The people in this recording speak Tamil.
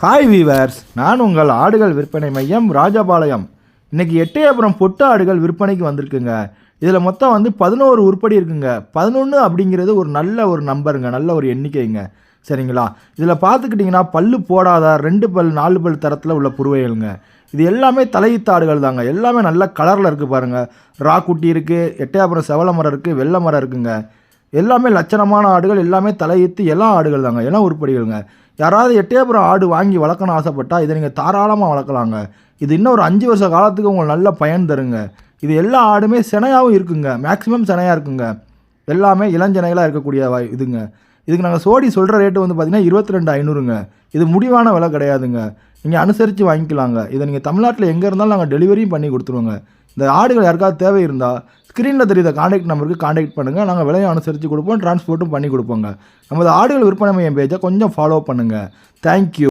ஹாய் வீவர்ஸ், நான் உங்கள் ஆடுகள் விற்பனை மையம் ராஜபாளையம். இன்றைக்கி எட்டயபுரம் பொட்டு ஆடுகள் விற்பனைக்கு வந்திருக்குங்க. இதில் மொத்தம் 11 உருப்படி இருக்குங்க. 11 அப்படிங்கிறது ஒரு நல்ல நம்பருங்க, நல்ல ஒரு எண்ணிக்கைங்க. சரிங்களா? இதில் பார்த்துக்கிட்டிங்கன்னா பல்லு போடாத 2 பல் 4 பல் தரத்தில் உள்ள புருவைகளுங்க. இது எல்லாமே தலையீத்த ஆடுகள் தாங்க. எல்லாமே நல்ல கலரில் இருக்குது பாருங்கள். ராக்குட்டி இருக்குது, எட்டயபுரம் செவல மரம் இருக்குது, வெள்ளை மரம் இருக்குங்க. எல்லாமே லட்சணமான ஆடுகள், எல்லாமே தலையீத்து எல்லாம் ஆடுகள் தாங்க, எல்லாம் உருப்படிகளுங்க. யாராவது எட்டயபுரம் ஆடு வாங்கி வளர்க்கணும்னு ஆசைப்பட்டால் இதை நீங்கள் தாராளமாக வளர்க்கலாங்க. இது இன்னும் ஒரு 5 வருஷ காலத்துக்கு உங்களுக்கு நல்ல பயன் தருங்க. இது எல்லா ஆடுமே சினையாகவும் இருக்குங்க, மேக்ஸிமம் சினையாக இருக்குங்க. எல்லாமே இளஞ்சனைகளாக இருக்கக்கூடிய இதுங்க. இதுக்கு நாங்கள் சோடி சொல்கிற ரேட்டு பார்த்தீங்கன்னா 22,500ங்க. இது முடிவான விலை கிடையாதுங்க. நீங்கள் அனுசரித்து வாங்கிக்கலாங்க. இதை நீங்கள் தமிழ்நாட்டில் எங்கே இருந்தாலும் நாங்கள் டெலிவரியும் பண்ணி கொடுத்துருவோங்க. இந்த ஆடுகள் யாருக்காவது தேவை இருந்தால் ஸ்க்ரீனில் தெரியுத காண்டாக்ட் நம்பருக்கு காண்டாக்ட் பண்ணுங்கள். நாங்கள் விலையை அனுசரித்து கொடுப்போம், டிரான்ஸ்போர்ட்டும் பண்ணி கொடுப்போங்க. நமது ஆடுகள் விற்பனை மையம் பேஜை கொஞ்சம் ஃபாலோ பண்ணுங்கள். தேங்க்யூ.